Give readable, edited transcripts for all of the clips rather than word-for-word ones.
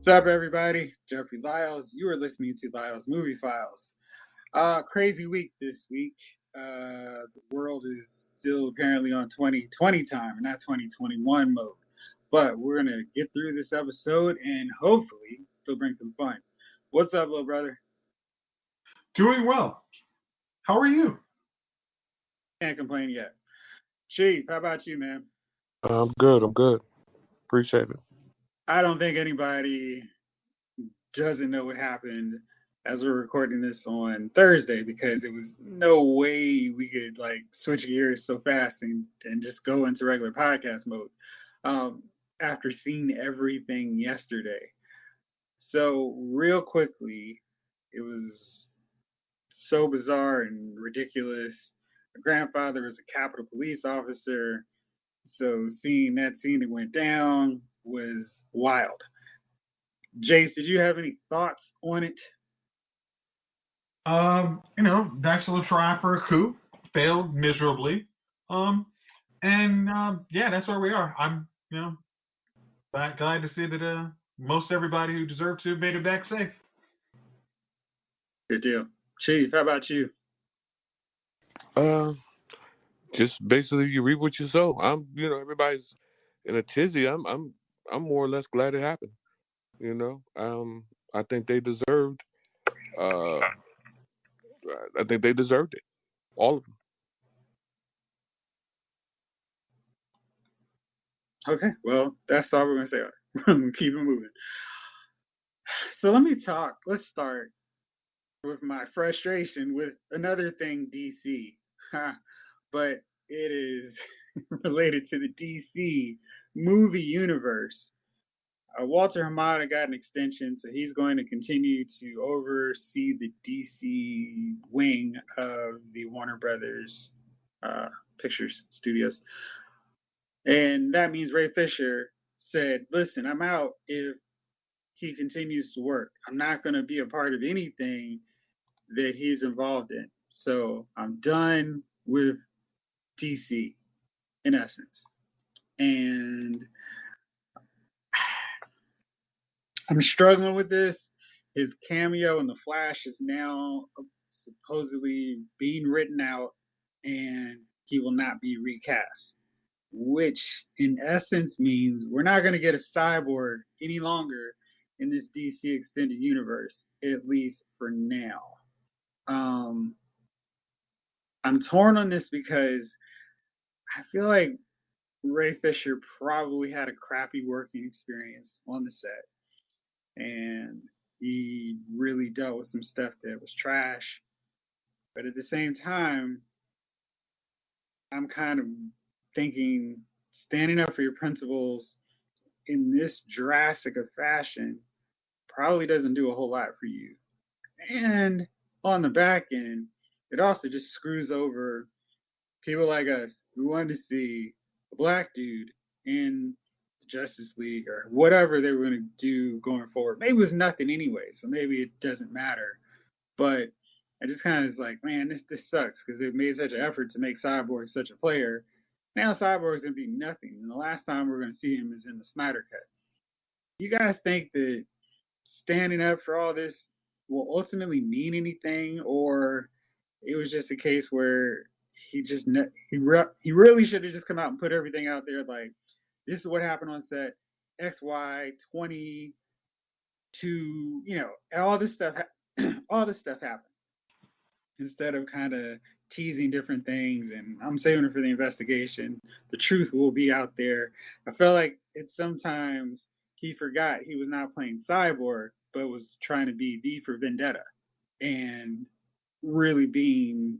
What's up, everybody? Jeffrey Lyles. You are listening to Lyles Movie Files. Crazy week this week. The world is still apparently on 2020 time and not 2021 mode. But we're going to get through this episode and hopefully still bring some fun. What's up, little brother? Doing well. How are you? Can't complain yet. Chief, how about you, man? I'm good. I'm good. Appreciate it. I don't think anybody doesn't know what happened as we're recording this on Thursday because it was no way we could like switch gears so fast and just go into regular podcast mode after seeing everything yesterday. So real quickly, it was so bizarre and ridiculous. My grandfather was a Capitol Police officer, so seeing that scene that went down was wild. Jace, did you have any thoughts on it? Next little try for a coup failed miserably. Yeah, that's where we are. I'm, glad to see that most everybody who deserved to made it back safe. Good deal. Chief, how about you? Uh, just basically you reap what you sow. Everybody's in a tizzy. I'm more or less glad it happened. I think they deserved. Uh, I think they deserved it. All of them. Okay, well, that's all we're going to say. We're going to keep it moving. So let me talk. Let's start with my frustration with another thing DC. But it is related to the DC movie universe. Walter Hamada got an extension, so he's going to continue to oversee the DC wing of the Warner Brothers Pictures Studios. And that means Ray Fisher said, listen, I'm out if he continues to work. I'm not going to be a part of anything that he's involved in. So I'm done with DC, in essence. And I'm struggling with this. His cameo in The Flash is now supposedly being written out, and he will not be recast, which in essence means we're not going to get a Cyborg any longer in this DC extended universe, at least for now. I'm torn on this because I feel like Ray Fisher probably had a crappy working experience on the set, and he really dealt with some stuff that was trash. But at the same time, I'm kind of thinking standing up for your principles in this drastic of fashion probably doesn't do a whole lot for you. And on the back end, it also just screws over people like us who wanted to see a black dude in the Justice League or whatever they were going to do going forward. Maybe it was nothing anyway, so maybe it doesn't matter. But I just kind of was like, man, this sucks because they made such an effort to make Cyborg such a player. Now Cyborg's going to be nothing. And the last time we're going to see him is in the Snyder Cut. You guys think that standing up for all this will ultimately mean anything, or it was just a case where he really should have just come out and put everything out there like this is what happened on set XY 22, all this stuff all this stuff happened instead of kind of teasing different things, and I'm saving it for the investigation. The truth will be out there. I felt like sometimes he forgot he was not playing Cyborg, but was trying to be V for Vendetta and really being,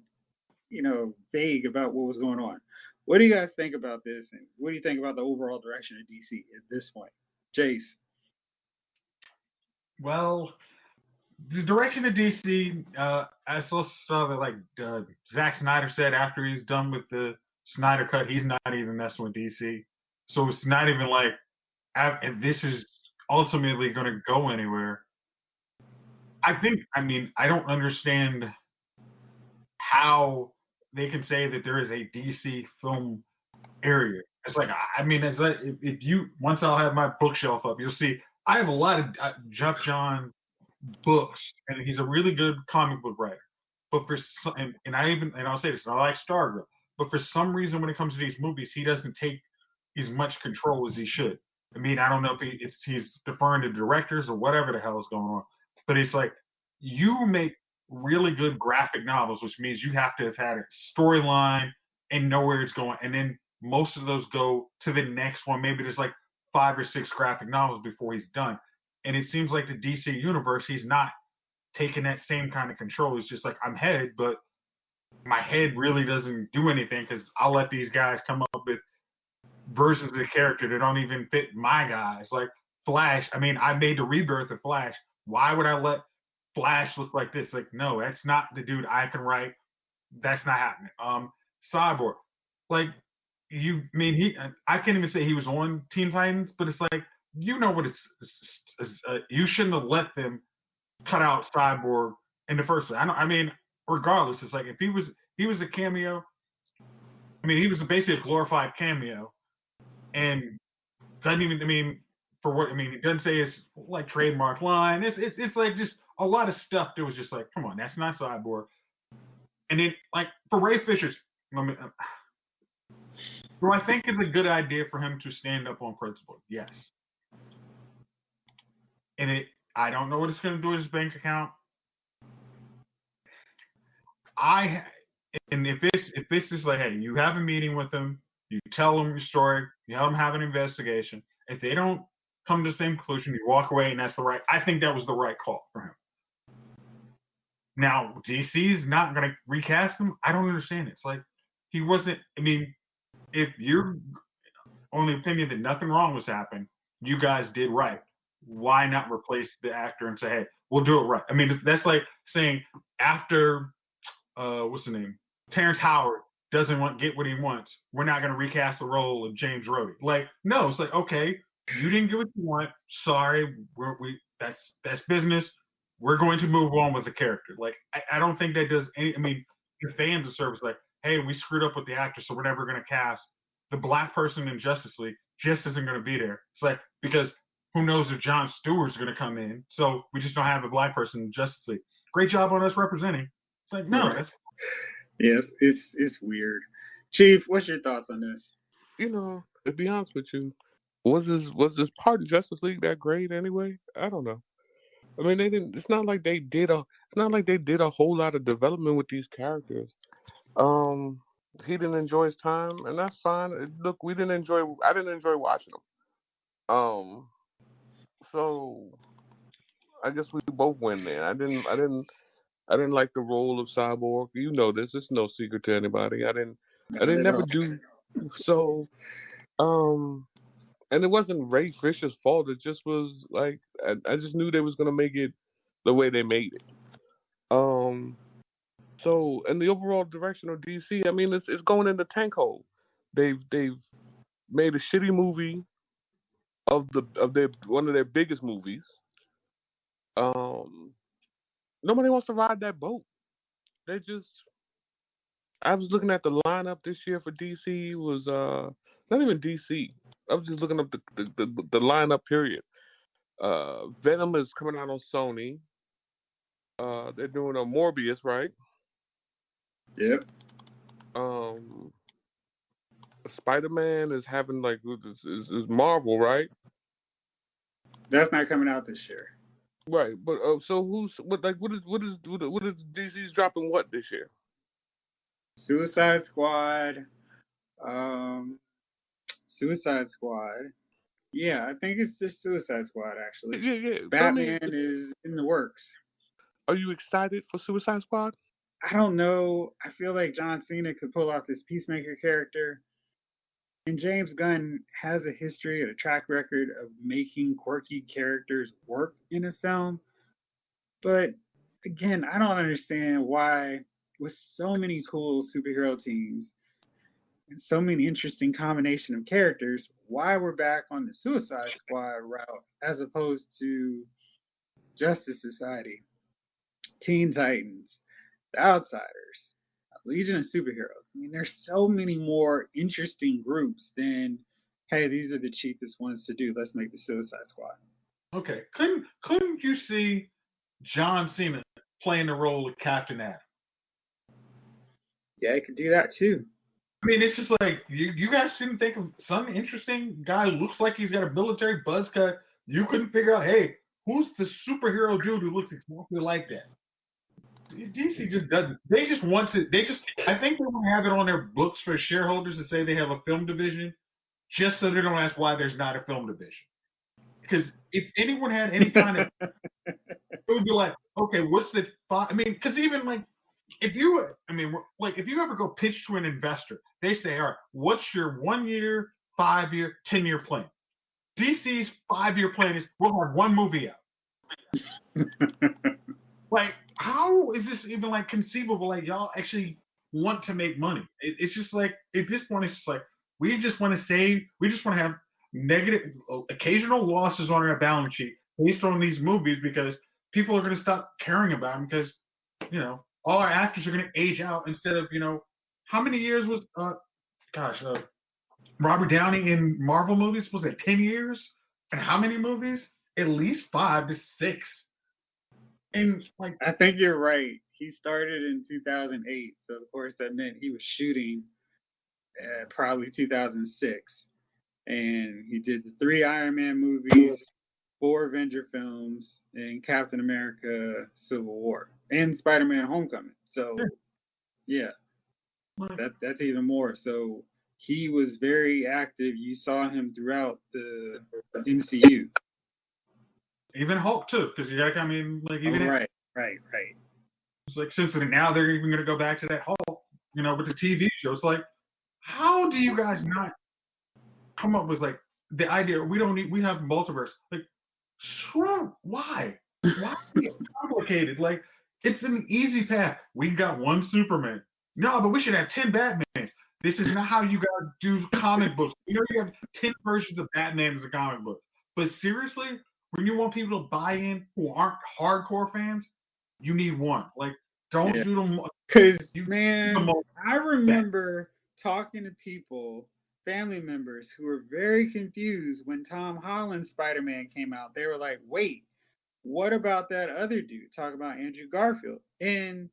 vague about what was going on. What do you guys think about this, and what do you think about the overall direction of DC at this point? Jace. Well, the direction of DC, I saw that like Zack Snyder said after he's done with the Snyder Cut, he's not even messing with DC. So it's not even like if this is ultimately going to go anywhere. I don't understand how they can say that there is a DC film area. It's like, it's like if you once I'll have my bookshelf up, you'll see I have a lot of Jeff John books, and he's a really good comic book writer. But for some, and I'll say this, I like Stargirl, but for some reason when it comes to these movies, he doesn't take as much control as he should. I mean, I don't know if he's deferring to directors or whatever the hell is going on, but it's like you make really good graphic novels, which means you have to have had a storyline and know where it's going, and then most of those go to the next one. Maybe there's like 5 or 6 graphic novels before he's done. And it seems like the DC universe, he's not taking that same kind of control. He's just like, I'm head, but my head really doesn't do anything because I'll let these guys come up with versions of the character that don't even fit my guys. Like Flash, I mean, I made the rebirth of Flash. Why would I let Flash look like this? Like, no, that's not the dude I can write. That's not happening. Cyborg, like I mean, I can't even say he was on Teen Titans, but it's like, you know what you shouldn't have let them cut out Cyborg in the first place. I mean, regardless, it's like if he was a cameo. I mean, he was basically a glorified cameo, and doesn't even. I mean, for what I mean, he doesn't say it's like trademark line. It's like just a lot of stuff that was just like, come on, that's not Cyborg. And then like for Ray Fisher's, do I think it's a good idea for him to stand up on principle? Yes. And I don't know what it's going to do with his bank account. And if this is like, hey, you have a meeting with them, you tell them your story, you have them have an investigation. If they don't come to the same conclusion, you walk away, and that's the right. I think that was the right call for him. Now DC is not going to recast him. I don't understand it. It's like he wasn't. I mean, if you're on the opinion that nothing wrong was happening, you guys did right. Why not replace the actor and say, hey, we'll do it right? I mean, that's like saying after what's the name? Terrence Howard doesn't get what he wants. We're not going to recast the role of James Rhodey. Like, no, it's like, okay, you didn't get what you want. Sorry, that's business. We're going to move on with the character. Like, I don't think that does any. I mean, the fans of service like, hey, we screwed up with the actor, so we're never going to cast the black person in Justice League. Just isn't going to be there. It's like because who knows if Jon Stewart's going to come in? So we just don't have a black person in Justice League. Great job on us representing. It's like no, right. Yes, it's weird. Chief, what's your thoughts on this? You know, to be honest with you, was this part of Justice League that great anyway? I don't know. I mean, they didn't. It's not like they did a. It's not like they did a whole lot of development with these characters. Um, he didn't enjoy his time, and that's fine. Look, we didn't enjoy. I didn't enjoy watching them. So I guess we both win there. I didn't like the role of Cyborg. You know this. It's no secret to anybody. I didn't never do. So, and it wasn't Ray Fisher's fault. It just was like I just knew they was gonna make it the way they made it. So in the overall direction of DC, I mean, it's going in the tank hole. They've made a shitty movie of their one of their biggest movies. Um, Nobody wants to ride that boat. They just. I was looking at the lineup this year for DC was not even DC. I was just looking up the lineup period. Venom is coming out on Sony. They're doing a Morbius, right? Yep. Spider-Man is having like is Marvel, right? That's not coming out this year. Right, but so what is DC's dropping what this year? Suicide Squad. Um, Suicide Squad. Yeah, I think it's just Suicide Squad actually. Yeah. Batman is in the works. Are you excited for Suicide Squad? I don't know. I feel like John Cena could pull off this Peacemaker character. And James Gunn has a history and a track record of making quirky characters work in a film. But again, I don't understand why, with so many cool superhero teams and so many interesting combination of characters, why we're back on the Suicide Squad route as opposed to Justice Society, Teen Titans, The Outsiders, Legion of Superheroes. I mean, there's so many more interesting groups than, hey, these are the cheapest ones to do. Let's make the Suicide Squad. Okay, couldn't you see John Cena playing the role of Captain Adam? Yeah, I could do that too. I mean, it's just like you guys didn't think of some interesting guy who looks like he's got a military buzz cut. You couldn't figure out, hey, who's the superhero dude who looks exactly like that? DC just doesn't. They just want to. They just. I think they want to have it on their books for shareholders to say they have a film division, just so they don't ask why there's not a film division. Because if anyone had any kind of, it would be like, okay, what's the? I mean, because even like, if you, I mean, like if you ever go pitch to an investor, they say, all right, what's your 1 year, 5 year, 10 year plan? DC's 5 year plan is we'll have one movie out. Like, how is this even like conceivable? Like, y'all actually want to make money? It's just like at this point, it's just like we just want to save. We just want to have negative, occasional losses on our balance sheet based on these movies because people are going to stop caring about them because all our actors are going to age out instead of how many years was Robert Downey in Marvel movies? Was it 10 years? And how many movies? At least 5 to 6. And like, I think you're right. He started in 2008, so of course that meant he was shooting probably 2006, and he did the 3 Iron Man movies, 4 Avenger films, and Captain America: Civil War, and Spider-Man: Homecoming. So yeah, that's even more. So he was very active. You saw him throughout the MCU. Even Hulk too, because I mean, like even right. It's like since now they're even going to go back to that Hulk, with the TV show. It's like, how do you guys not come up with like the idea? We have multiverse. Like, why? Why is it complicated? Like, it's an easy path. We got one Superman. No, but we should have 10 Batmans. This is not how you guys do comic books. You have 10 versions of Batman as a comic book. But seriously, when you want people to buy in who aren't hardcore fans, you need one. Like, don't do them. Because, man, I remember talking to people, family members, who were very confused when Tom Holland's Spider-Man came out. They were like, wait, what about that other dude? Talk about Andrew Garfield. And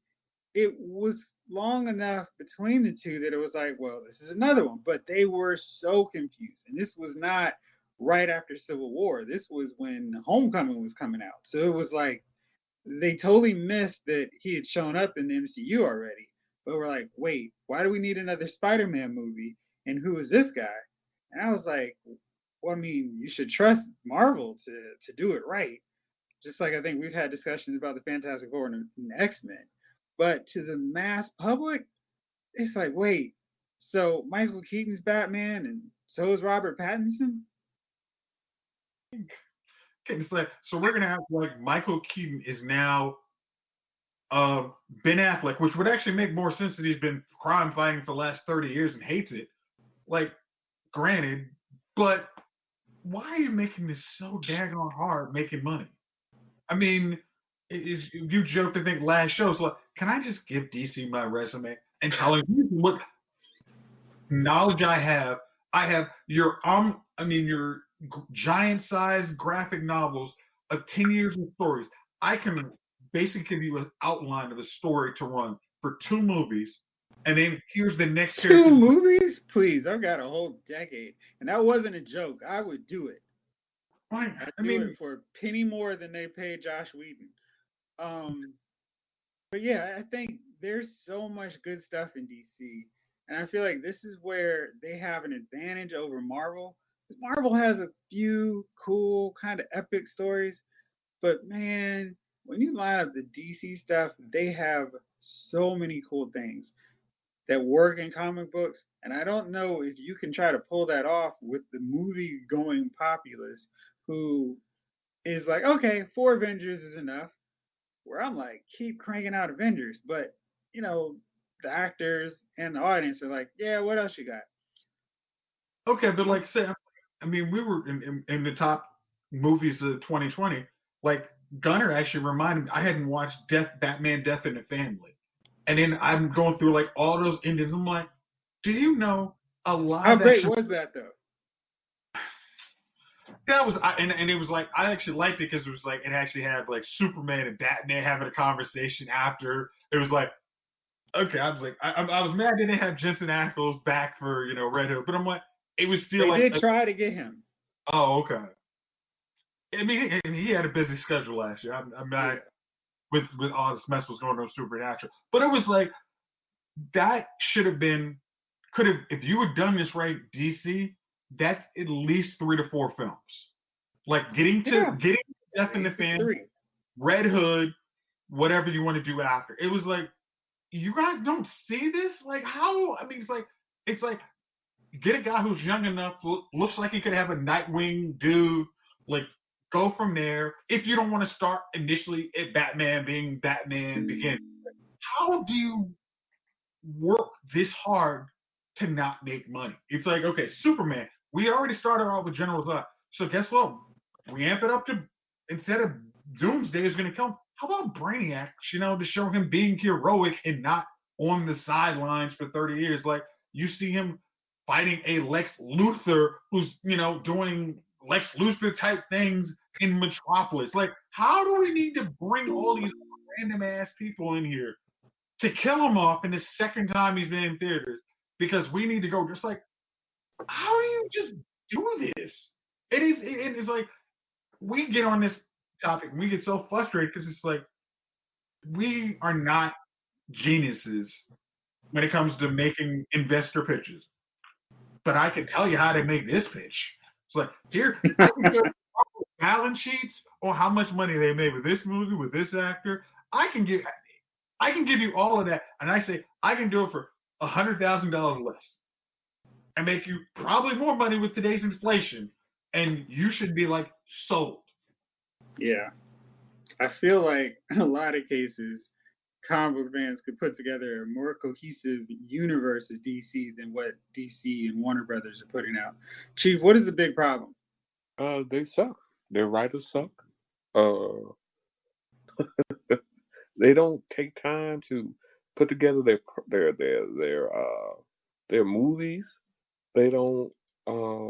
it was long enough between the two that it was like, well, this is another one. But they were so confused. And this was not right after Civil War. This was when Homecoming was coming out. So it was like they totally missed that he had shown up in the MCU already. But we're like, wait, why do we need another Spider-Man movie? And who is this guy? And I was like, well, I mean, you should trust Marvel to do it right. Just like I think we've had discussions about the Fantastic Four and X-Men. But to the mass public, it's like, wait, so Michael Keaton's Batman and so is Robert Pattinson? Okay, so we're gonna have like Michael Keaton is now Ben Affleck, which would actually make more sense that he's been crime fighting for the last 30 years and hates it. Like, granted, but why are you making this so daggone hard making money? I mean, you joke to think last show, so like, can I just give DC my resume and tell him what knowledge I have? I have your giant-sized graphic novels of 10 years of stories. I can basically give you an outline of a story to run for 2 movies, and then here's the next 2 movies? Please, I've got a whole decade, and that wasn't a joke. I would do it. Fine. I'd do it for a penny more than they paid Josh Whedon. But yeah, I think there's so much good stuff in DC, and I feel like this is where they have an advantage over Marvel. Marvel has a few cool, kind of epic stories, but man, when you line up the DC stuff, they have so many cool things that work in comic books. And I don't know if you can try to pull that off with the movie going populace who is like, okay, 4 Avengers is enough. Where I'm like, keep cranking out Avengers. But, the actors and the audience are like, yeah, what else you got? Okay, but like, say, I mean, we were in the top movies of 2020. Like, Gunner actually reminded me, I hadn't watched Batman Death in the Family. And then I'm going through like all those endings. I'm like, do you know a lot How great was that though? that was, and it was like, I actually liked it because it was like, it actually had like Superman and Batman having a conversation after. It was like, okay, I was like, I was mad they didn't have Jensen Ackles back for, Red Hood, but I'm like, it was still They like, did try to get him. oh, okay. I mean, he had a busy schedule last year. I'm not, with all this mess was going on with Supernatural, but it was like, that should have been, could have, if you had done this right, DC, that's at least 3 to 4 films. Like getting Death in the Family, Red Hood, whatever you want to do after. It was like, you guys don't see this? Like how? I mean, it's like get a guy who's young enough, looks like he could have a Nightwing dude, like go from there. If you don't want to start initially at Batman being Batman Begins, how do you work this hard to not make money? It's like, okay, Superman, we already started out with General Zod. So guess what? We amp it up to, instead of Doomsday is going to come, how about Brainiac, to show him being heroic and not on the sidelines for 30 years. Like, you see him fighting a Lex Luthor who's, doing Lex Luthor type things in Metropolis. Like, how do we need to bring all these random ass people in here to kill him off in the second time he's been in theaters? Because we need to go, just like, how do you just do this? It's like, we get on this topic and we get so frustrated because it's like, we are not geniuses when it comes to making investor pitches. But I can tell you how to make this pitch. It's like, here, I can give balance sheets on how much money they made with this movie, with this actor. I can give you all of that, and I say I can do it for $100,000 less, and make you probably more money with today's inflation, and you should be like sold. Yeah, I feel like in a lot of cases, comic book fans could put together a more cohesive universe of DC than what DC and Warner Brothers are putting out. Chief, what is the big problem? They suck. Their writers suck. Uh, they don't take time to put together their movies. They don't.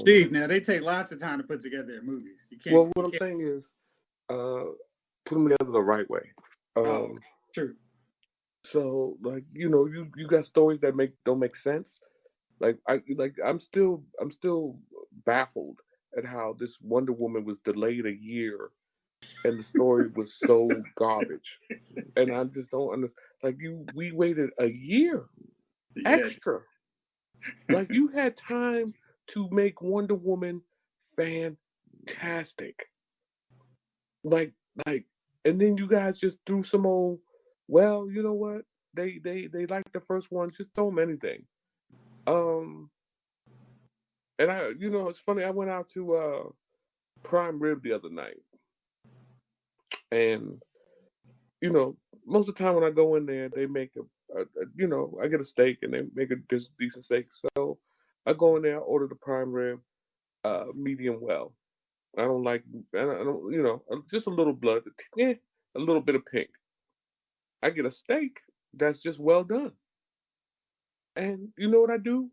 Chief, now they take lots of time to put together their movies. You can't. Well, what I'm saying is, put them together the right way. True. So, like, you got stories that don't make sense. I'm still baffled at how this Wonder Woman was delayed a year, and the story was so garbage. And I just don't understand. Like, we waited a year extra. Like, you had time to make Wonder Woman fantastic. Like, and then you guys just threw some old. Well, you know what? They like the first one. Just throw them anything. And it's funny. I went out to Prime Rib the other night, and most of the time when I go in there, they make I get a steak and they make a decent steak. So I go in there, I order the prime rib, medium well. I don't like, I don't, just a little blood, a little bit of pink. I get a steak that's just well done. And you know what I do?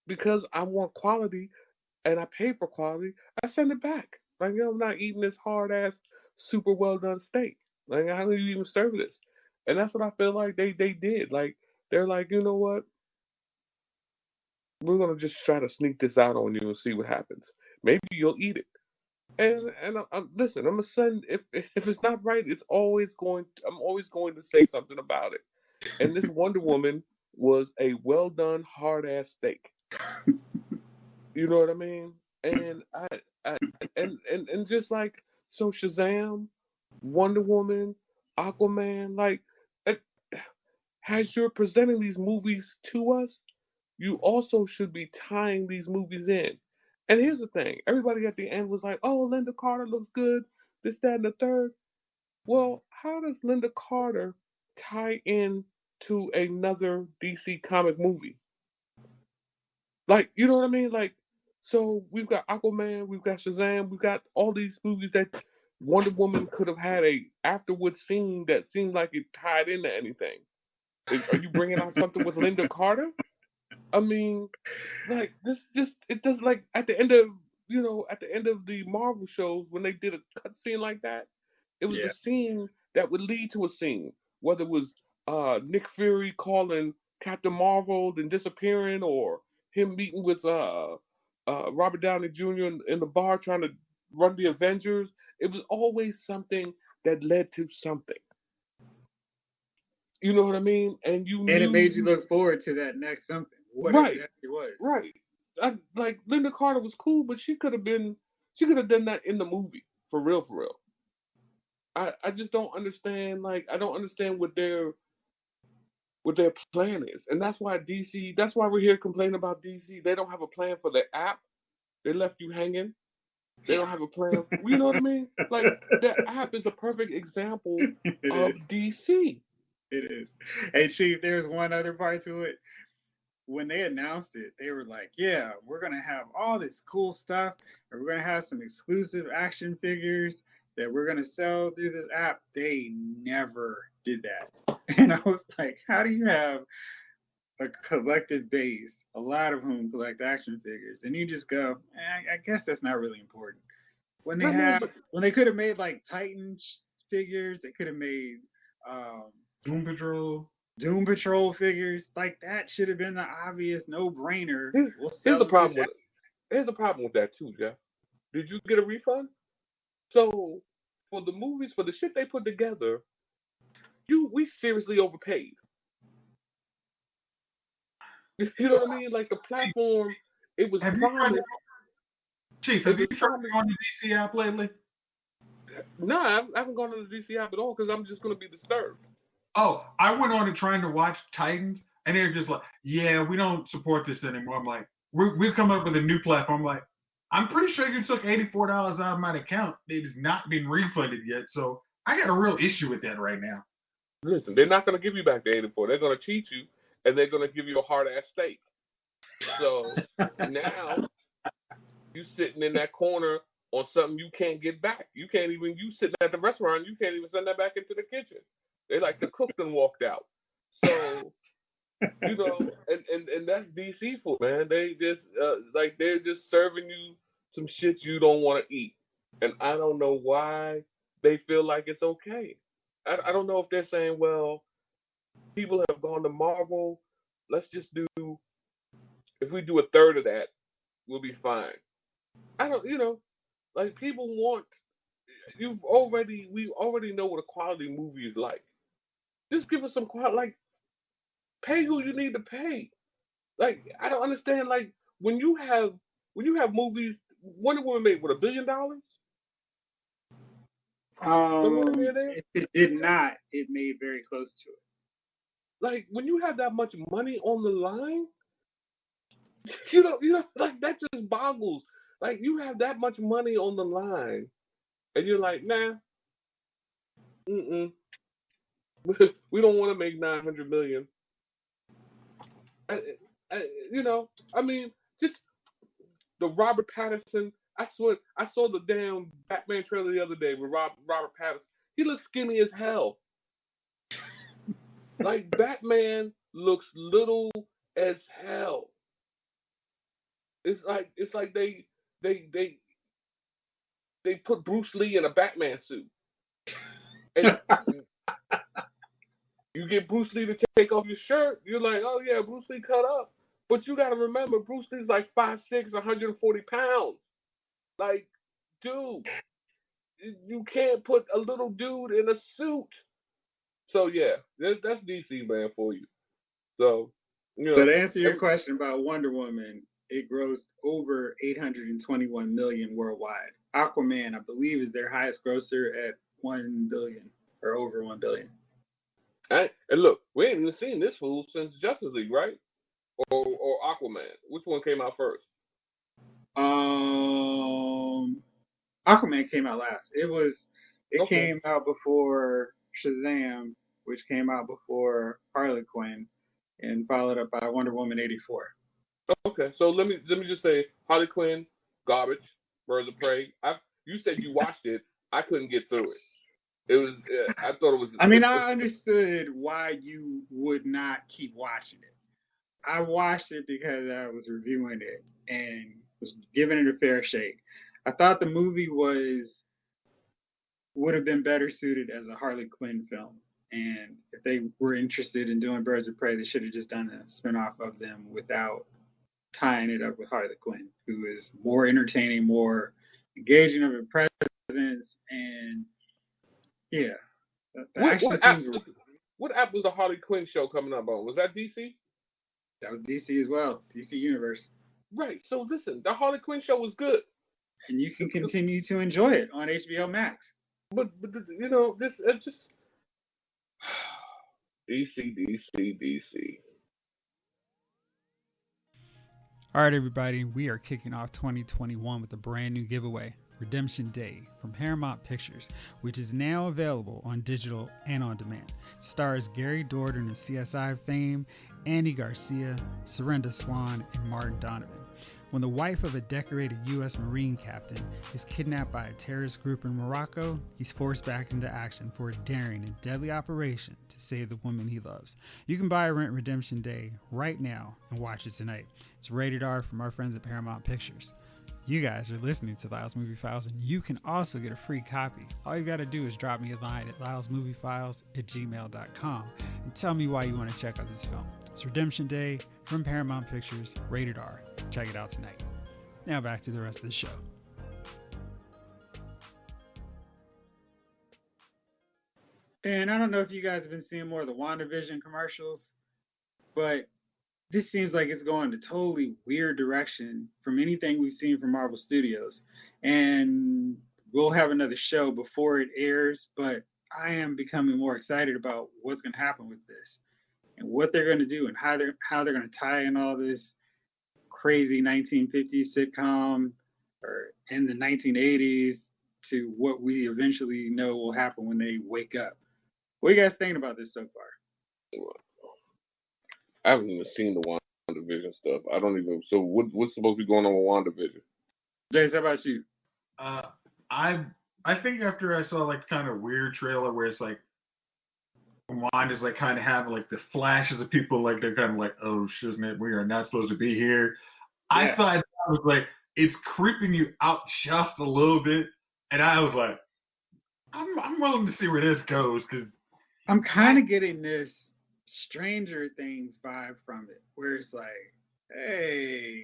Because I want quality and I pay for quality, I send it back. Like, I'm not eating this hard ass, super well done steak. Like, how do you even serve this? And that's what I feel like they did. Like, they're like, you know what? We're gonna just try to sneak this out on you and see what happens. Maybe you'll eat it. And listen, I'm a son. If it's not right, I'm always going to say something about it. And this Wonder Woman was a well done hard ass steak. You know what I mean? And and just like, so Shazam, Wonder Woman, Aquaman, like, as you're presenting these movies to us, you also should be tying these movies in. And here's the thing: everybody at the end was like, "Oh, Linda Carter looks good, this, that, and the third." Well, how does Linda Carter tie in to another DC comic movie? Like, you know what I mean? Like, so we've got Aquaman, we've got Shazam, we've got all these movies that Wonder Woman could have had a afterward scene that seemed like it tied into anything. Are you bringing out something with Linda Carter? I mean, like, this just, it does, like, at the end of at the end of the Marvel shows when they did a cut scene like that, it was Yeah. a scene that would lead to a scene, whether it was Nick Fury calling Captain Marvel and disappearing, or him meeting with Robert Downey Jr. in the bar trying to run the Avengers. It was always something that led to something. You know what I mean? And you And it knew, made you look forward to that next something. What right, exactly was? right. Like Linda Carter was cool, but she could have done that in the movie for real, for real. I just don't understand. Like, I don't understand what their plan is, and that's why DC. That's why we're here complaining about DC. They don't have a plan for their app. They left you hanging. They don't have a plan. You know what I mean? Like, their app is a perfect example It of is. DC. It is. Hey, Chief, there's one other part to it. When they announced it, they were like, yeah, we're going to have all this cool stuff, and we're going to have some exclusive action figures that we're going to sell through this app. They never did that. And I was like, how do you have a collective base, a lot of whom collect action figures, and you just go, I guess that's not really important. When they I mean, have, but when they could have made like Titan figures, they could have made Doom Patrol. Doom Patrol figures. Like that should have been the obvious no-brainer. here's, We'll here's sell the them through problem with it. Here's the problem with that too, Jeff. Did you get a refund? So for the movies, for the shit they put together, we seriously overpaid. You know what I mean? Like, the platform, it was Have you tried promised. Chief, It have you was tried promised. on the DC app lately? No, I haven't gone to the DC app at all because I'm just going to be disturbed. Oh, I went on it trying to watch Titans, and they're just like, yeah, we don't support this anymore. I'm like, we've come up with a new platform. I'm like, I'm pretty sure you took $84 out of my account. It has not been refunded yet, so I got a real issue with that right now. Listen, they're not going to give you back the 84. They're going to cheat you, and they're going to give you a hard ass steak. So now you sitting in that corner on something you can't get back. You sitting at the restaurant, you can't even send that back into the kitchen. They like the cook and walked out. So and that's DC food, man. They just they're just serving you some shit you don't want to eat, and I don't know why they feel like it's okay. I don't know if they're saying, well, people have gone to Marvel. Let's just if we do a third of that, we'll be fine. I don't, like, people want. We already know what a quality movie is like. Just give us some quality. Like, pay who you need to pay. Like, I don't understand. Like, when you have movies, Wonder Woman made what, $1 billion? Somewhere near there. It did not. It made very close to it. Like, when you have that much money on the line, like, that just boggles. Like, you have that much money on the line, and you're like, nah, we don't want to make 900 million. I, I mean, just the Robert Pattinson. I saw the damn Batman trailer the other day with Robert Pattinson. He looks skinny as hell. Like, Batman looks little as hell. It's like they put Bruce Lee in a Batman suit, and you get Bruce Lee to take off your shirt. You're like, oh yeah, Bruce Lee cut up. But you got to remember, Bruce Lee's like 5'6", 140 pounds. Like, dude, you can't put a little dude in a suit. So yeah, that's DC, man, for you. So, So to answer your question about Wonder Woman, it grossed over 821 million worldwide. Aquaman, I believe, is their highest grosser at 1 billion or over 1 billion. And look, we ain't even seen this fool since Justice League, right? Or Aquaman. Which one came out first? Aquaman came out last. It Okay. came out before Shazam, which came out before Harley Quinn, and followed up by Wonder Woman 84. Okay, so let me just say, Harley Quinn, garbage, Birds of Prey. You said you watched it. I couldn't get through it. It was. I thought it was. I mean, I understood why you would not keep watching it. I watched it because I was reviewing it, and was giving it a fair shake. I thought the movie would have been better suited as a Harley Quinn film. And if they were interested in doing Birds of Prey, they should have just done a spinoff of them without tying it up with Harley Quinn, who is more entertaining, more engaging of a presence, and yeah, the action scenes were. What app was the Harley Quinn show coming up on? Was that DC? That was DC as well, DC Universe. Right. So listen, the Harley Quinn show was good, and you can continue to enjoy it on HBO Max. But you know, this it just DC. All right, everybody, we are kicking off 2021 with a brand new giveaway, Redemption Day from Paramount Pictures, which is now available on digital and on demand. Stars Gary Dourdan of CSI fame, Andy Garcia, Surrender Swan, and Martin Donovan. When the wife of a decorated U.S. Marine captain is kidnapped by a terrorist group in Morocco, he's forced back into action for a daring and deadly operation to save the woman he loves. You can buy or rent Redemption Day right now and watch it tonight. It's rated R from our friends at Paramount Pictures. You guys are listening to Lyle's Movie Files, and you can also get a free copy. All you got to do is drop me a line at lylesmoviefiles@gmail.com and tell me why you want to check out this film. It's Redemption Day from Paramount Pictures, rated R. Check it out tonight. Now back to the rest of the show. And I don't know if you guys have been seeing more of the WandaVision commercials, but this seems like it's going a totally weird direction from anything we've seen from Marvel Studios. And we'll have another show before it airs, but I am becoming more excited about what's going to happen with this and what they're going to do and how they're going to tie in all this crazy 1950s sitcom or in the 1980s to what we eventually know will happen when they wake up. What are you guys thinking about this so far? I haven't even seen the WandaVision stuff. I don't even. So what's supposed to be going on with WandaVision? Jace, how about you? I think after I saw like kind of weird trailer where it's like Wanda's like kind of having like the flashes of people like they're kind of like, oh shit, we are not supposed to be here. Yeah. I thought that was like it's creeping you out just a little bit, and I was like, I'm willing to see where this goes because I'm kind of getting this Stranger Things vibe from it, where it's like, hey,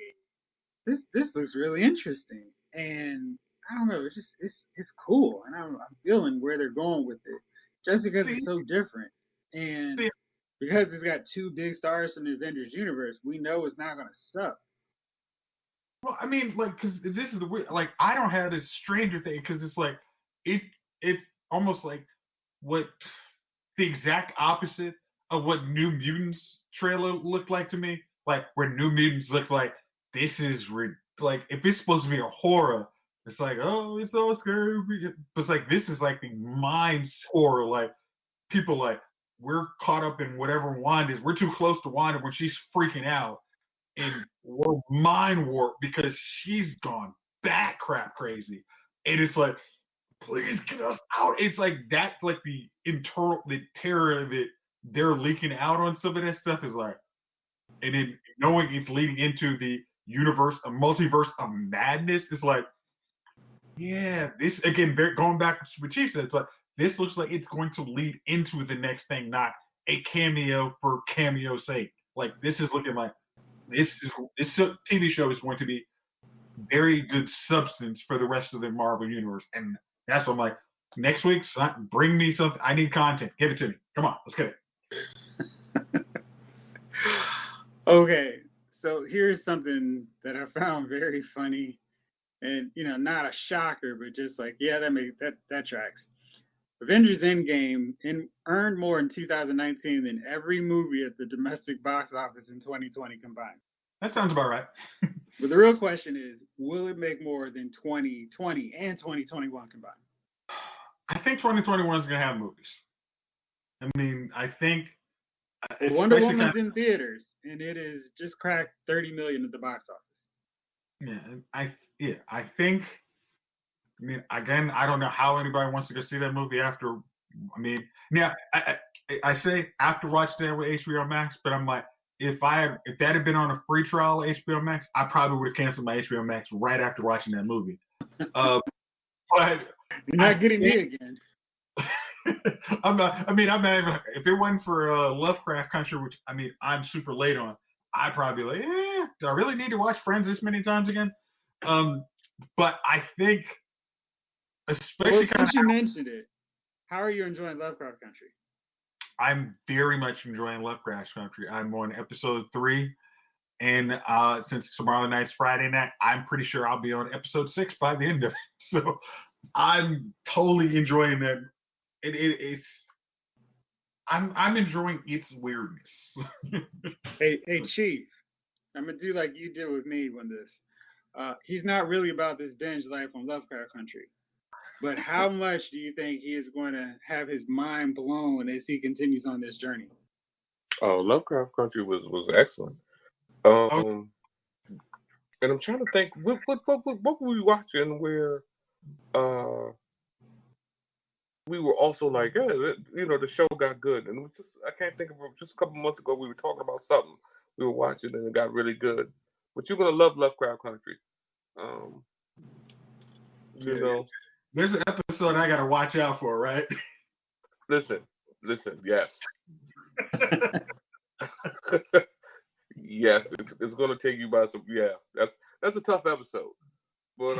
this looks really interesting, and I don't know, it's cool, and I'm feeling where they're going with it, just because it's so different, and because it's got two big stars from the Avengers universe, we know it's not gonna suck. Well, I mean, like, because this is the weird, like, I don't have this Stranger Thing because it's like it's almost like what the exact opposite of what New Mutants trailer looked like to me. Like where New Mutants looked like this is like if it's supposed to be a horror, it's like oh it's so scary. But it's like this is like the mind horror. Like people like we're caught up in whatever Wanda is. We're too close to Wanda when she's freaking out, and we're mind warped because she's gone bat crap crazy. And it's like please get us out. It's like that's like the terror of it. They're leaking out on some of that stuff is like, and then knowing it's leading into the universe, a multiverse of madness is like, yeah, this again, going back to what Chief said, it's like, this looks like it's going to lead into the next thing, not a cameo for cameo's sake. Like, this is looking like, this TV show is going to be very good substance for the rest of the Marvel universe. And that's what I'm like, next week, bring me something. I need content. Give it to me. Come on, let's get it. Okay, so here's something that I found very funny, and not a shocker, but just like that tracks. Avengers Endgame earned more in 2019 than every movie at the domestic box office in 2020 combined. That sounds about right. But the real question is, will it make more than 2020 and 2021 combined? I think 2021 is going to have movies. I mean, I think Wonder Woman's in theaters, and it is just cracked 30 million at the box office. Yeah, I think. I mean, again, I don't know how anybody wants to go see that movie after. I mean, yeah, I say after watching that with HBO Max, but I'm like, if that had been on a free trial HBO Max, I probably would have canceled my HBO Max right after watching that movie. But you're not getting me again. I'm not even, if it wasn't for Lovecraft Country, which I'm super late on, I'd probably be like, do I really need to watch Friends this many times again? But I think, especially since you mentioned it, how are you enjoying Lovecraft Country? I'm very much enjoying Lovecraft Country. I'm on episode 3, and since tomorrow night's Friday night, I'm pretty sure I'll be on episode 6 by the end of it. So I'm totally enjoying that. I'm enjoying its weirdness. hey, Chief, I'm gonna do like you did with me when this. He's not really about this binge life on Lovecraft Country. But how much do you think he is going to have his mind blown as he continues on this journey? Oh, Lovecraft Country was excellent. And I'm trying to think, what were we watching where we were also like, yeah, the show got good, and it was just, I can't think of it. Just a couple months ago, we were talking about something we were watching, and it got really good. But you're gonna love Lovecraft Country. There's an episode I gotta watch out for, right? Listen, yes. Yes, it's gonna take you by some. Yeah, that's a tough episode, but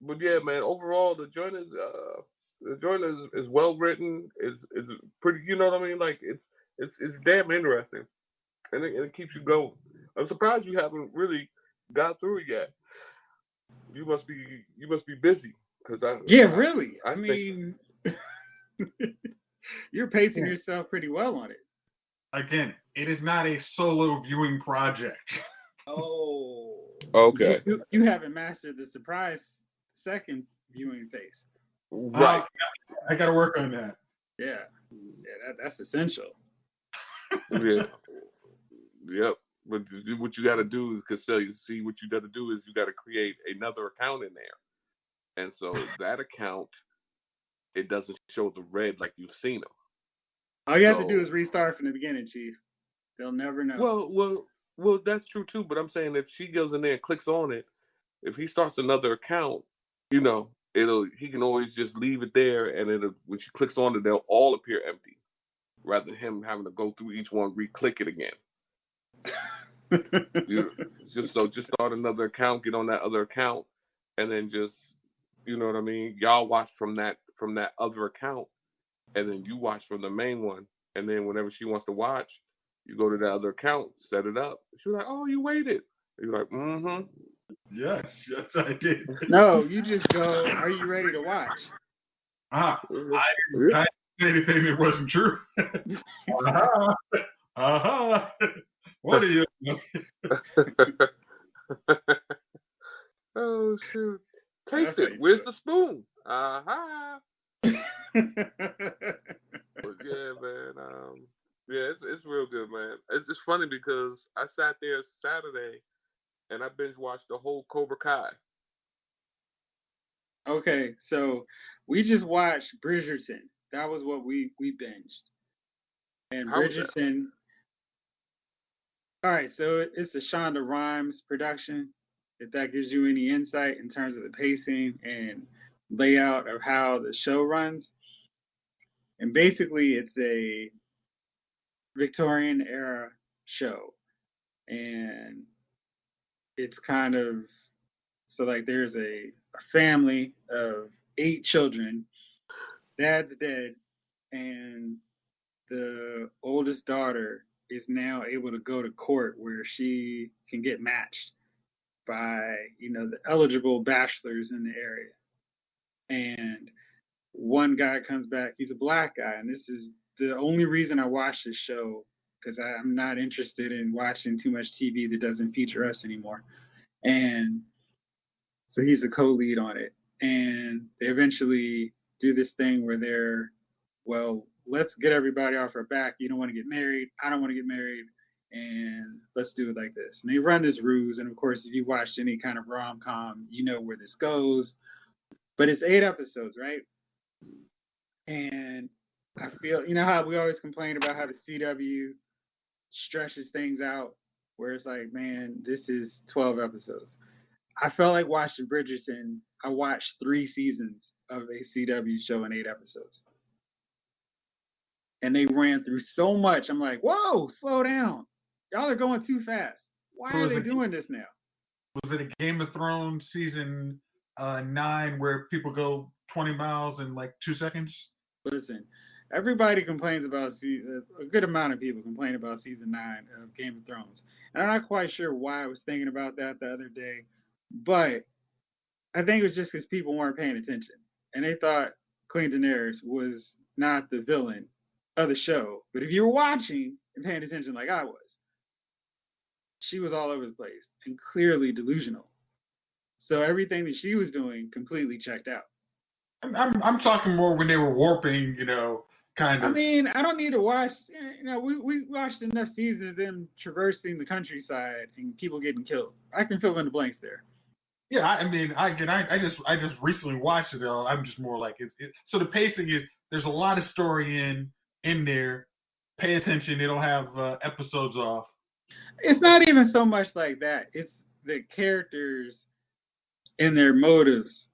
but yeah, man. Overall, the joint is well written. Is pretty. You know what I mean? Like it's damn interesting, and it keeps you going. I'm surprised you haven't really got through it yet. You must be busy really. I mean, you're pacing yourself pretty well on it. Again, it is not a solo viewing project. Oh. Okay. You haven't mastered the surprise second viewing pace. Right. I got to work on that. Yeah, that's essential. Yeah. Yep. But what you got to do is, what you got to do is you got to create another account in there, and so that account, it doesn't show the red like you've seen them. All you have to do is restart from the beginning, Chief. They'll never know. Well, that's true too. But I'm saying if she goes in there and clicks on it, if he starts another account, he can always just leave it there, and when she clicks on it, they'll all appear empty, rather than him having to go through each one, re-click it again. Just start another account, get on that other account, and then just, you know what I mean? Y'all watch from that other account, and then you watch from the main one, and then whenever she wants to watch, you go to that other account, set it up. She's like, "Oh, you waited." You're like, "Mm-hmm." Yes, I did. No, you just go, "Are you ready to watch?" I didn't say anything that wasn't true. What are you? Oh shoot! Taste it. Where's the spoon? But yeah, man. Yeah, it's real good, man. It's funny because I sat there Saturday and I binge watched the whole Cobra Kai. Okay, so we just watched Bridgerton. That was what we binged. And Bridgerton. All right, so it's a Shonda Rhimes production. If that gives you any insight in terms of the pacing and layout of how the show runs. And basically, it's a Victorian era show. And it's kind of, so like there's a family of 8 children. Dad's dead, and the oldest daughter is now able to go to court where she can get matched by, the eligible bachelors in the area. And one guy comes back, he's a black guy, and this is the only reason I watch this show, because I'm not interested in watching too much TV that doesn't feature us anymore. And so he's the co-lead on it. And they eventually do this thing where they're, well, let's get everybody off our back. You don't want to get married. I don't want to get married. And let's do it like this. And they run this ruse. And of course, if you watched any kind of rom-com, you know where this goes. But it's 8 episodes, right? And I feel, you know how we always complain about how the CW stretches things out, where it's like, man, this is 12 episodes. I felt like watching Bridgerton. I watched 3 seasons of a CW show in 8 episodes, and they ran through so much. I'm like, whoa, slow down. Y'all are going too fast. Why are they doing this now? Was it a Game of Thrones season 9 where people go 20 miles in like 2 seconds? Listen, everybody complains about a good amount of people complain about season 9 of Game of Thrones, and I'm not quite sure why I was thinking about that the other day, but I think it was just because people weren't paying attention and they thought Queen Daenerys was not the villain of the show. But if you were watching and paying attention like I was, she was all over the place and clearly delusional. So everything that she was doing completely checked out. I'm talking more when they were warping, kind of. I mean, I don't need to watch. We watched enough seasons of them traversing the countryside and people getting killed. I can fill in the blanks there. Yeah, I mean, I just recently watched it. Though I'm just more like so the pacing is there's a lot of story in there. Pay attention; it'll have episodes off. It's not even so much like that. It's the characters and their motives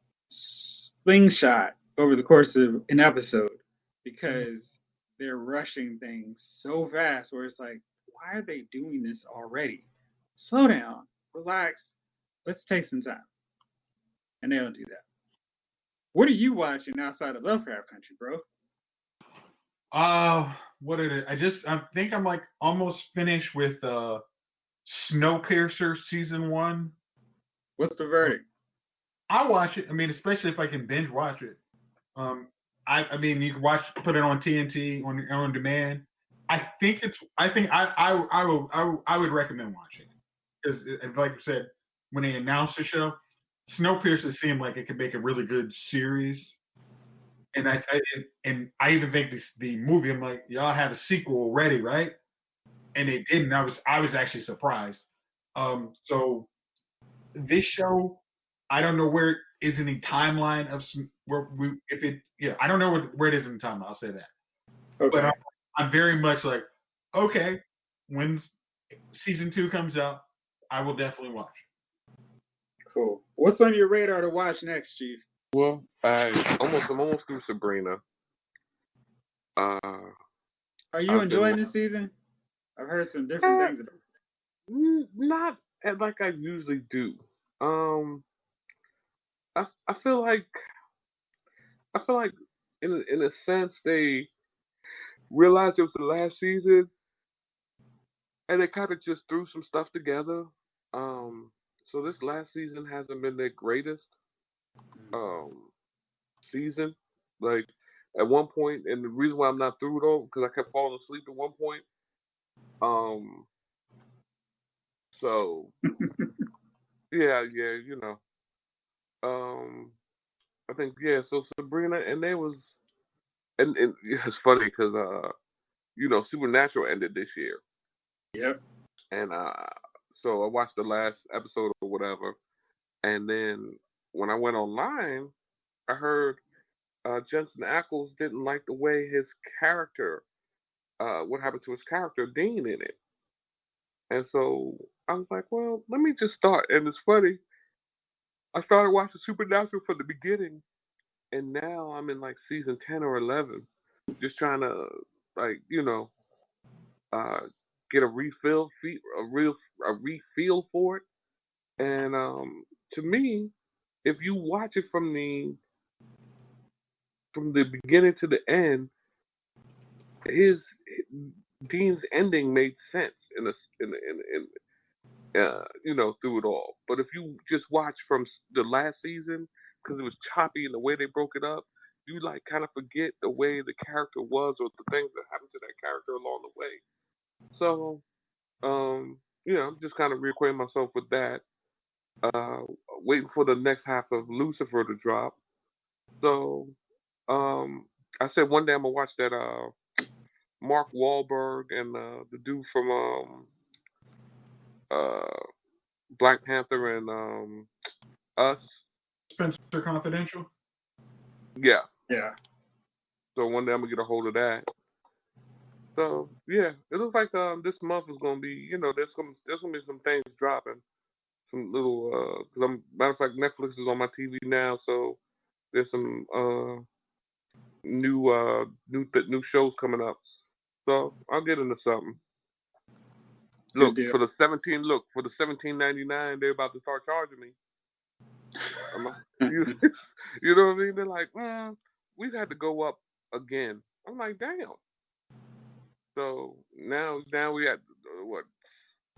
slingshot over the course of an episode because they're rushing things so fast where it's like, why are they doing this already? Slow down, relax, let's take some time. And they don't do that. What are you watching outside of Lovecraft Country, bro? What did it? I think I'm like almost finished with Snowpiercer season 1. What's the verdict? I watch it. I mean, especially if I can binge watch it. I mean, you can put it on TNT on demand. I think I would recommend watching because, like you said, when they announced the show, Snowpiercer seemed like it could make a really good series. And I even think the movie. I'm like, y'all have a sequel already, right? And they didn't. I was actually surprised. So this show, I don't know where it is in the timeline of where we if it yeah I don't know where it is in the timeline. I'll say that. Okay. But I'm very much like, okay, when season 2 comes out, I will definitely watch. Cool. What's on your radar to watch next, Chief? Well, I'm almost through Sabrina. Are you enjoying this season? I've heard some different things about it. Not like I usually do. I feel like in a sense they realized it was the last season, and they kind of just threw some stuff together. So this last season hasn't been their greatest season. Like at one point, and the reason why I'm not through though, because I kept falling asleep at one point. So yeah, I think So Sabrina, and they was, and it's funny because Supernatural ended this year. Yep. And so I watched the last episode or whatever, and then when I went online, I heard Jensen Ackles didn't like the way his character, what happened to his character Dean in it, and so I was like, well, let me just start. And it's funny, I started watching Supernatural from the beginning, and now I'm in like season 10 or 11, just trying to like get a refill for it. And to me, if you watch it from the beginning to the end, his Dean's ending made sense through it all. But if you just watch from the last season, because it was choppy in the way they broke it up, you like kind of forget the way the character was or the things that happened to that character along the way. So, I'm just kind of reacquainting myself with that. Waiting for the next half of Lucifer to drop. So, I said one day I'm gonna watch that Mark Wahlberg and the dude from Black Panther and Us. Spencer Confidential. Yeah. Yeah. So one day I'm gonna get a hold of that. So yeah, it looks like this month is gonna be, there's gonna be some things dropping, some little matter of fact, Netflix is on my TV now, so there's some new shows coming up. So I'll get into something. Good deal. For the $17.99, they're about to start charging me. You know what I mean? They're like, we've had to go up again. I'm like, damn. So now we at what,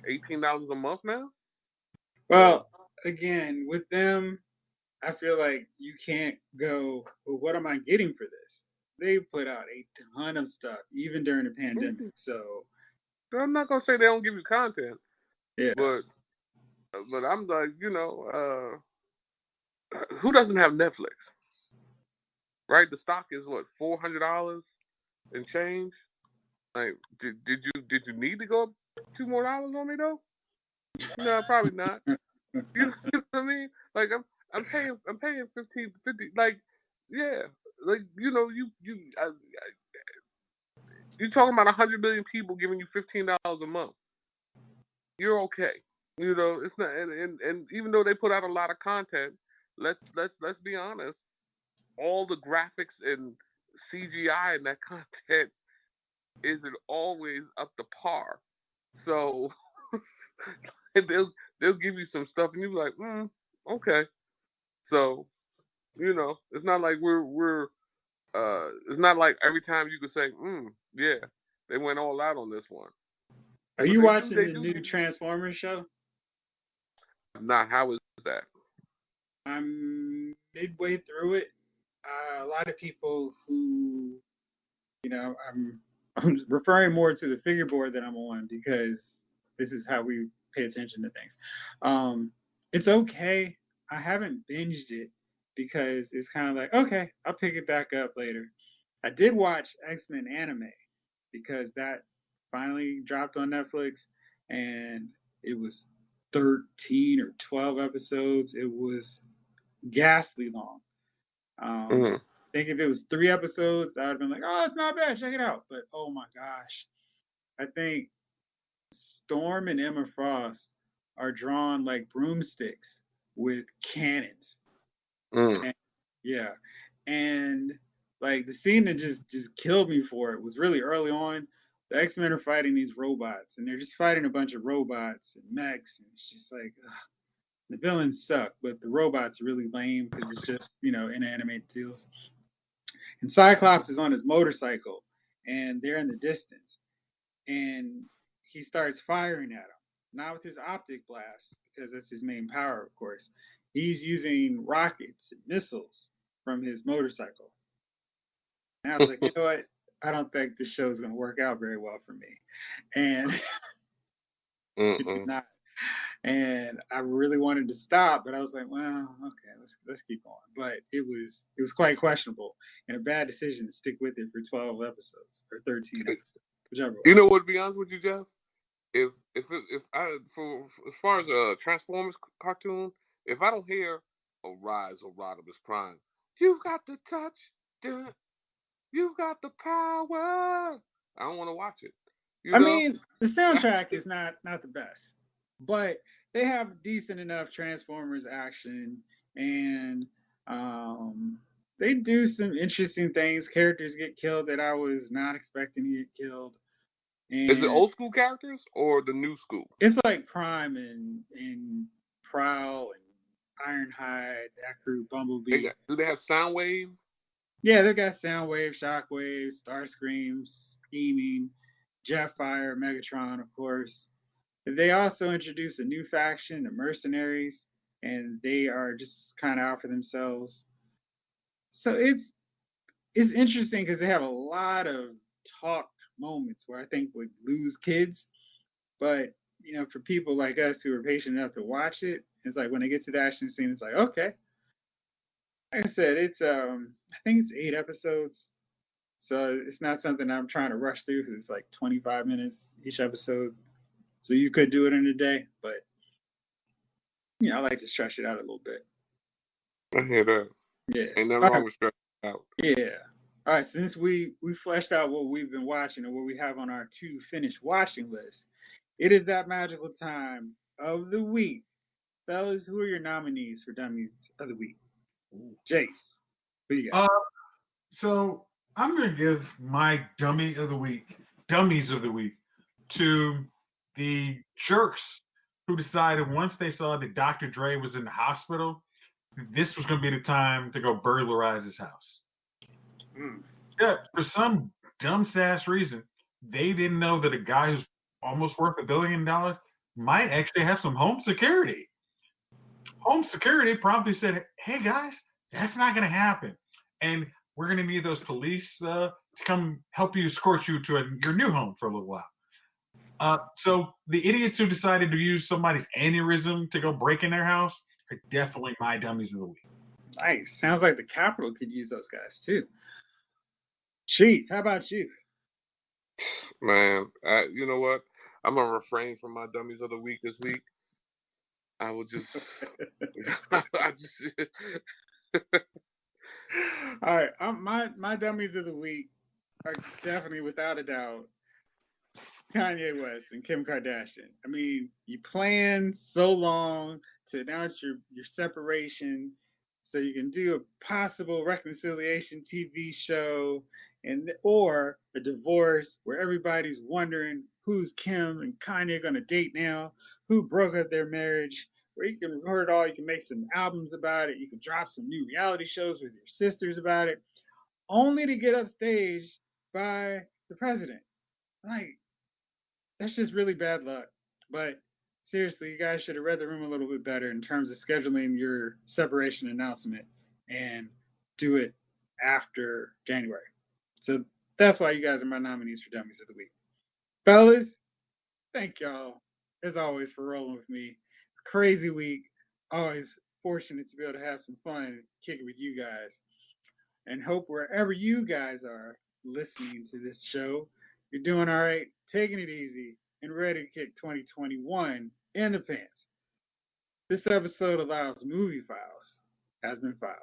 $18 a month now? Well, again, with them, I feel like you can't go, well, what am I getting for this? They put out a ton of stuff, even during the pandemic. So I'm not gonna say they don't give you content, yeah. but I'm like, who doesn't have Netflix? Right? The stock is what, $400 and change. Like, did you need to go up $2 more on me though? No, probably not. You know what I mean? Like I'm paying 50, like, yeah, like, you're talking about 100 million people giving you $15 a month. You're okay. It's not, and even though they put out a lot of content, let's be honest, all the graphics and CGI and that content isn't always up to par. So they'll give you some stuff and you'll be like, okay. So, it's not like we're it's not like every time you could say, yeah, they went all out on this one. Are you watching the new Transformers show? Not. How is that? I'm midway through it. A lot of people who, I'm referring more to the figure board that I'm on because this is how we pay attention to things. It's okay. I haven't binged it because it's kind of like, okay, I'll pick it back up later. I did watch X-Men anime because that finally dropped on Netflix, and it was 13 or 12 episodes. It was ghastly long. I think if it was 3 episodes, I would have been like, oh, it's not bad, check it out. But oh my gosh, I think Storm and Emma Frost are drawn like broomsticks with cannons. And, yeah, and like the scene that just killed me for it was really early on. The X-Men are fighting these robots, and they're just fighting a bunch of robots and mechs, and it's just like, ugh. The villains suck, but the robots are really lame because it's just, inanimate deals. And Cyclops is on his motorcycle, and they're in the distance, and he starts firing at them, not with his optic blast because that's his main power, of course. He's using rockets and missiles from his motorcycle. And I was like, you know what? I don't think this show is going to work out very well for me. And it did not. And I really wanted to stop, but I was like, well, okay, let's keep going. But it was quite questionable and a bad decision to stick with it for 12 episodes or 13 episodes, whichever one. You know what? To be honest with you, Jeff, if I for as far as a Transformers cartoon, if I don't hear "Arise, O Rodimus Prime," you've got the touch, you've got the power, I don't want to watch it. I mean, the soundtrack is not the best, but they have decent enough Transformers action, and they do some interesting things. Characters get killed that I was not expecting to get killed. And is it old school characters or the new school? It's like Prime and Prowl and Ironhide, that crew, Bumblebee. Do they have Soundwave? Yeah, they got Soundwave, Shockwave, Starscream, Scheming, Jetfire, Megatron, of course. They also introduced a new faction, the Mercenaries, and they are just kind of out for themselves. So it's interesting because they have a lot of talk moments where I think would lose kids, but for people like us who are patient enough to watch it, it's like when they get to the action scene, it's like, okay. Like I said, it's I think it's 8 episodes, so it's not something I'm trying to rush through because it's like 25 minutes each episode. So you could do it in a day, but I like to stretch it out a little bit. I hear that. Yeah. Ain't nothing wrong with stretching it out. Yeah. All right, since we fleshed out what we've been watching and what we have on our to finish watching list, it is that magical time of the week. Fellas, who are your nominees for Dummies of the Week? Jace, who you got? So I'm gonna give my dummies of the week, to the jerks who decided once they saw that Dr. Dre was in the hospital, this was gonna be the time to go burglarize his house. Yeah, for some dumb sass reason, they didn't know that a guy who's almost worth $1 billion might actually have some home security. Home security promptly said, "Hey guys, that's not going to happen, and we're going to need those police to come help you escort you to your new home for a little while." So the idiots who decided to use somebody's aneurysm to go break in their house are definitely my dummies of the week. Nice. Sounds like the Capitol could use those guys too. Chief, how about you? Man, you know what? I'm gonna refrain from my dummies of the week this week. I will just, I just, All right, my dummies of the week are definitely, without a doubt, Kanye West and Kim Kardashian. I mean, you planned so long to announce your separation so you can do a possible reconciliation TV show and or a divorce where everybody's wondering who's Kim and Kanye gonna date now, who broke up their marriage, where you can record it all, you can make some albums about it, you can drop some new reality shows with your sisters about it, only to get upstaged by the president. Like, that's just really bad luck. But seriously, you guys should have read the room a little bit better in terms of scheduling your separation announcement and do it after January. So that's why you guys are my nominees for Dummies of the Week. Fellas, thank y'all, as always, for rolling with me. Crazy week. Always fortunate to be able to have some fun and kick it with you guys. And hope wherever you guys are listening to this show, you're doing all right, taking it easy, and ready to kick 2021 in the pants. This episode of Lyle's Movie Files has been filed.